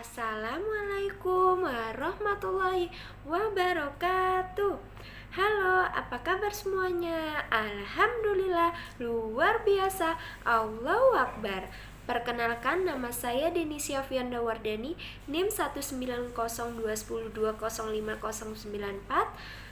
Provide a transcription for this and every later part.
Assalamualaikum warahmatullahi wabarakatuh. Halo, apa kabar semuanya? Alhamdulillah, luar biasa. Allahu Akbar. Perkenalkan, nama saya Denisia Fianda Wardani, NIM 1902102050994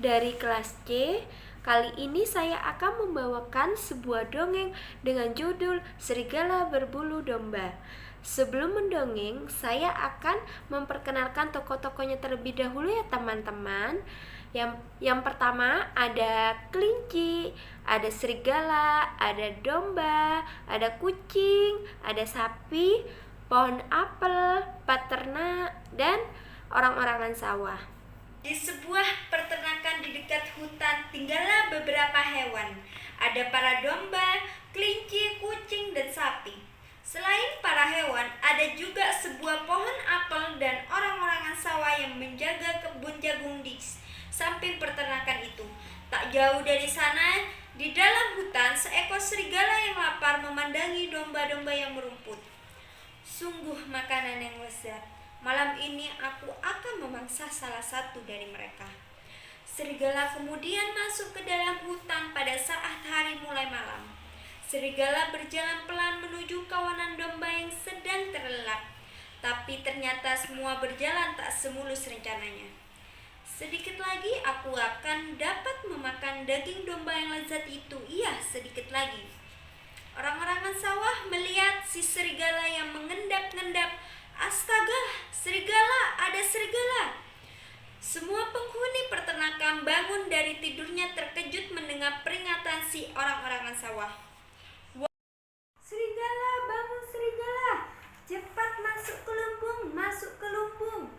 dari kelas C. Kali ini saya akan membawakan sebuah dongeng dengan judul Serigala Berbulu Domba. Sebelum mendongeng, saya akan memperkenalkan tokoh-tokohnya terlebih dahulu ya teman-teman. Yang pertama ada kelinci, ada serigala, ada domba, ada kucing, ada sapi, pohon apel, peternak, dan orang-orangan sawah. Di sebuah peternakan di dekat hutan tinggallah beberapa hewan. Ada para domba, kelinci, kucing, dan sapi. Selain para hewan, ada juga sebuah pohon apel dan orang-orangan sawah yang menjaga kebun jagung di samping peternakan itu. Tak jauh dari sana, di dalam hutan, seekor serigala yang lapar memandangi domba-domba yang merumput. Sungguh makanan yang lezat. Malam ini aku akan memangsa salah satu dari mereka. Serigala kemudian masuk ke dalam hutan pada saat hari mulai malam. Serigala berjalan pelan menuju kawanan domba yang sedang terlelap. Tapi ternyata semua berjalan tak semulus rencananya. Sedikit lagi aku akan dapat memakan daging domba yang lezat itu. Iya, sedikit lagi. Orang-orangan sawah melihat si serigala yang mengendap-endap. Astaga, serigala, ada serigala. Semua penghuni peternakan bangun dari tidurnya terkejut mendengar peringatan si orang-orangan sawah. Serigala, bangun serigala. Cepat masuk ke lumbung, masuk ke lumbung.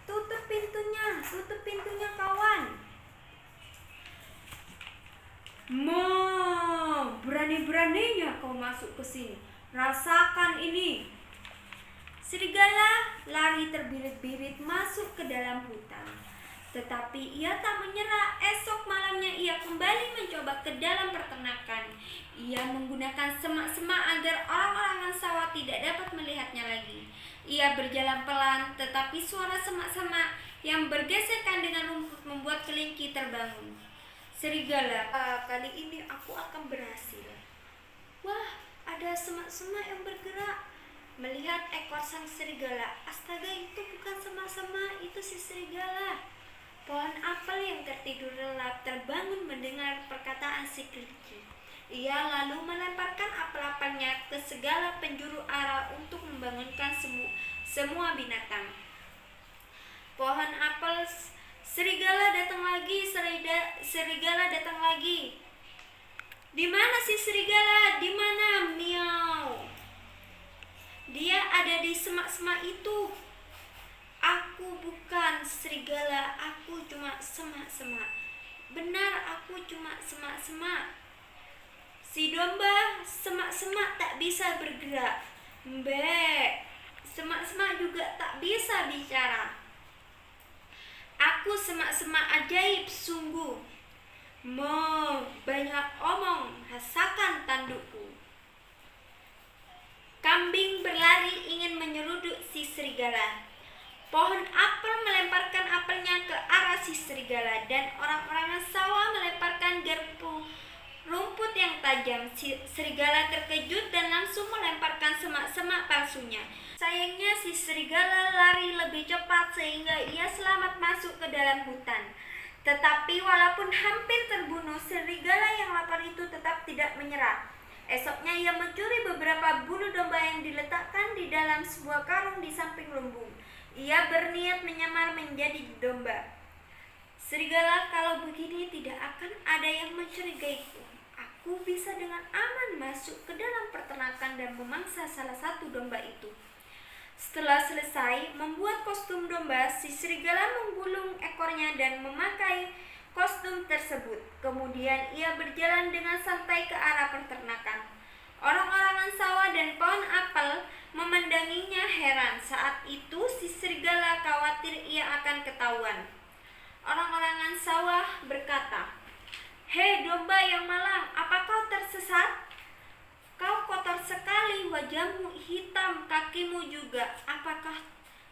Tutup pintunya kawan. Berani-beraninya kau masuk ke sini. Rasakan ini. Serigala lari terbirit-birit masuk ke dalam hutan. Tetapi ia tak menyerah. Esok malamnya ia kembali mencoba ke dalam peternakan. Ia menggunakan semak-semak agar orang-orangan sawah tidak dapat melihatnya lagi. Ia berjalan pelan, tetapi suara semak-semak yang bergesekan dengan rumput membuat kelinci terbangun. Serigala, kali ini aku akan berhasil. Wah, ada semak-semak yang bergerak. Melihat ekor sang serigala, astaga, itu bukan semak-semak, itu si serigala. Pohon apel yang tertidur lelap terbangun mendengar perkataan si kelinci. Ia lalu melemparkan apel-apelnya ke segala penjuru arah untuk membangunkan semua binatang. Pohon apel, serigala datang lagi, serigala datang lagi. Di mana si serigala? Di mana? Miau. Dia ada di semak-semak itu. Aku bukan serigala, aku cuma semak-semak. Benar, aku cuma semak-semak. Si domba, semak-semak tak bisa bergerak. Mbek, semak-semak juga tak bisa bicara. Aku semak-semak ajaib sungguh. Banyak omong, rasakan tandukku. Kambing berlari ingin menyeruduk si serigala. Pohon apel melemparkan apelnya ke arah si serigala dan orang-orangan sawah melemparkan garpu rumput yang tajam. Si serigala terkejut dan langsung melemparkan semak-semak palsunya. Sayangnya si serigala lari lebih cepat sehingga ia selamat masuk ke dalam hutan. Tetapi walaupun hampir terbunuh, serigala yang lapar itu tetap tidak menyerah. Esoknya ia mencuri beberapa bulu domba yang diletakkan di dalam sebuah karung di samping lumbung. Ia berniat menyamar menjadi domba. Serigala, kalau begini tidak akan ada yang mencurigaiku. Aku bisa dengan aman masuk ke dalam peternakan dan memangsa salah satu domba itu. Setelah selesai membuat kostum domba, si serigala menggulung ekornya dan memakai kostum tersebut. Kemudian ia berjalan dengan santai ke arah peternakan. Orang-orangan sawah dan pohon apel memandanginya heran. Saat itu si serigala khawatir ia akan ketahuan. Orang-orangan sawah berkata, "Hei domba yang malang, apa kau tersesat? Kau kotor sekali, wajahmu hitam, kakimu juga. Apakah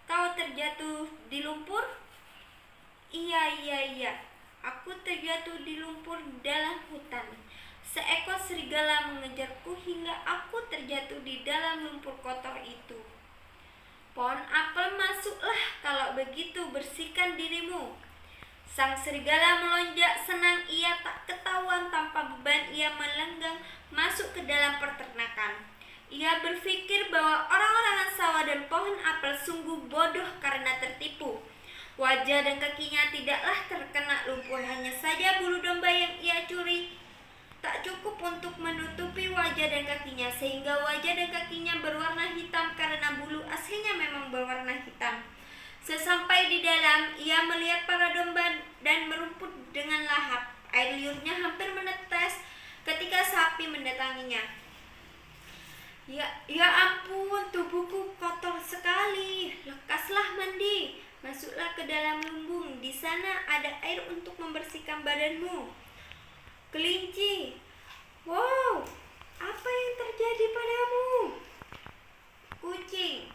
Kau terjatuh di lumpur? Iya. Aku terjatuh di lumpur dalam hutan. Seekor serigala mengejarku hingga aku terjatuh di dalam lumpur kotor itu. Pohon apel, masuklah, kalau begitu bersihkan dirimu. Sang serigala melonjak senang, ia tak ketahuan tanpa beban ia melenggang masuk ke dalam peternakan. Ia berpikir bahwa orang-orangan sawah dan pohon apel sungguh bodoh karena tertipu. Wajah dan kakinya tidaklah terkena lumpur, hanya saja bulu domba yang ia curi tak cukup untuk menutupi wajah dan kakinya, sehingga wajah dan kakinya berwarna hitam karena bulu aslinya memang berwarna hitam. Sesampai di dalam, ia melihat para domba dan merumput dengan lahap. Air liurnya hampir menetes ketika sapi mendatanginya. Ya ampun, tubuhku kotor sekali. Lekaslah mandi. Masuklah ke dalam lumbung. Di sana ada air untuk membersihkan badanmu. Kelinci. Wow, apa yang terjadi padamu? Kucing.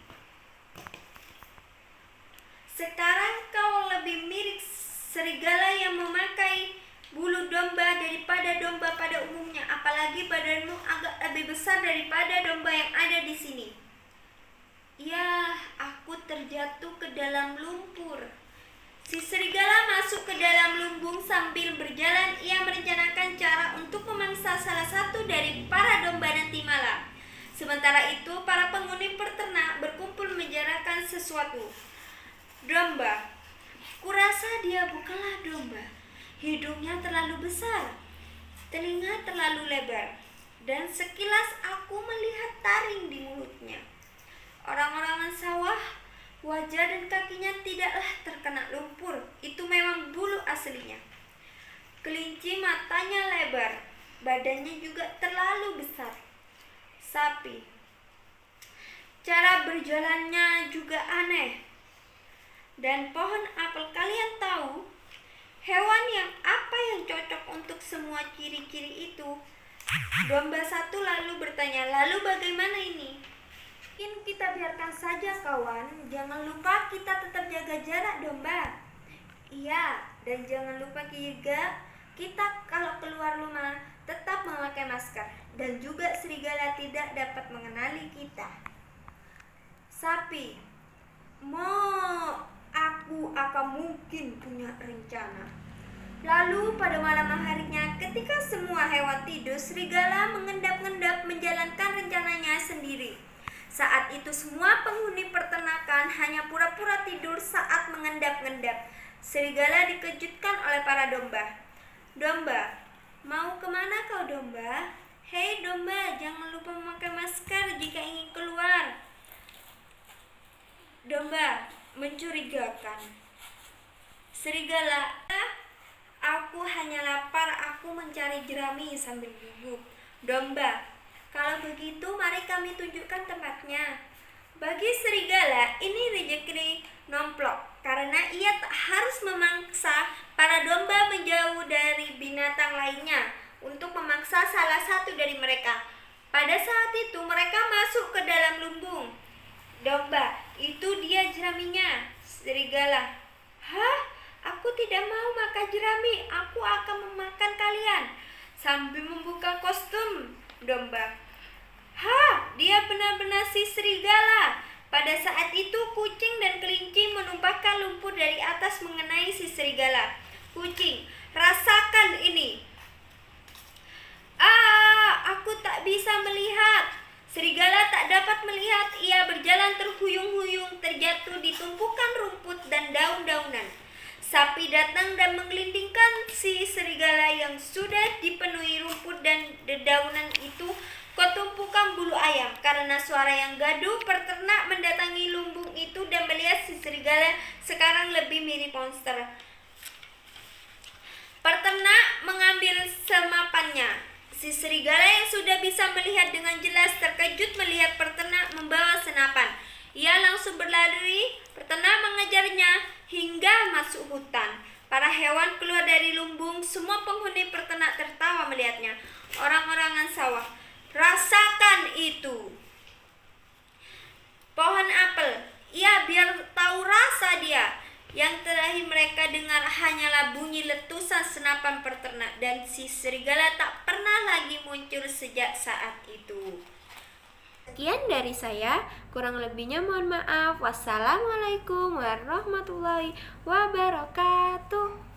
Sekarang kau lebih mirip serigala yang memakai bulu domba daripada domba pada umumnya, apalagi badanmu agak lebih besar daripada domba yang ada di sini. Ya, aku terjatuh ke dalam lumpur. Si serigala masuk ke dalam lumbung. Sambil berjalan, ia merencanakan cara untuk memangsa salah satu dari para domba nanti malam. Sementara itu, para penghuni peternak berkumpul membicarakan sesuatu. Domba. Kurasa dia bukanlah domba. Hidungnya terlalu besar, telinga terlalu lebar, dan sekilas aku melihat taring di mulutnya. Orang-orangan sawah, wajah dan kakinya tidaklah terkena lumpur. Itu memang bulu aslinya. Kelinci matanya lebar, badannya juga terlalu besar. Sapi, cara berjalannya juga aneh. Dan pohon apel, kalian tahu hewan yang apa yang cocok untuk semua ciri-ciri itu? Domba satu lalu bertanya, lalu bagaimana ini? Mungkin kita biarkan saja kawan. Jangan lupa kita tetap jaga jarak domba. Iya, dan jangan lupa juga kita kalau keluar rumah tetap memakai masker. Dan juga serigala tidak dapat mengenali kita. Sapi, aku akan mungkin punya rencana. Lalu pada malam harinya, ketika semua hewan tidur, serigala mengendap-endap menjalankan rencananya sendiri. Saat itu semua penghuni peternakan hanya pura-pura tidur saat mengendap-endap. Serigala dikejutkan oleh para domba. Domba, mau kemana kau domba? Hei domba, jangan lupa memakai masker jika ingin keluar. Domba mencurigakan. Serigala, aku hanya lapar, aku mencari jerami sambil gugup. Domba, kalau begitu mari kami tunjukkan tempatnya. Bagi serigala, ini rezeki nomplok, karena ia tak harus memangsa para domba menjauh dari binatang lainnya untuk memaksa salah satu dari mereka. Pada saat itu mereka masuk ke dalam lumbung. Domba, itu dia jeraminya. Serigala, hah? Aku tidak mau makan jerami, aku akan memakan kalian. Sambil membuka kostum domba. Hah, dia benar-benar si serigala. Pada saat itu kucing dan kelinci menumpahkan lumpur dari atas mengenai si serigala. Kucing, rasakan ini. Aku tak bisa melihat. Serigala tak dapat melihat, ia berjalan terhuyung-huyung, terjatuh di tumpukan rumput dan daun-daunan. Sapi datang dan menggelindingkan si serigala yang sudah dipenuhi rumput dan dedaunan itu ke tumpukan bulu ayam. Karena suara yang gaduh, peternak mendatangi lumbung itu dan melihat si serigala sekarang lebih mirip monster. Peternak mengambil semapannya. Si serigala yang sudah bisa melihat dengan jelas terkejut melihat peternak membawa senapan. Ia langsung berlari, peternak mengejarnya hingga masuk hutan. Para hewan keluar dari lumbung, semua penghuni peternak tertawa melihatnya. Orang-orangan sawah, rasakan itu. Pohon apel, biar tahu bahagia. Yang terakhir mereka dengar hanyalah bunyi letusan senapan peternak, dan si serigala tak pernah lagi muncul sejak saat itu. Sekian dari saya, kurang lebihnya mohon maaf. Wassalamualaikum warahmatullahi wabarakatuh.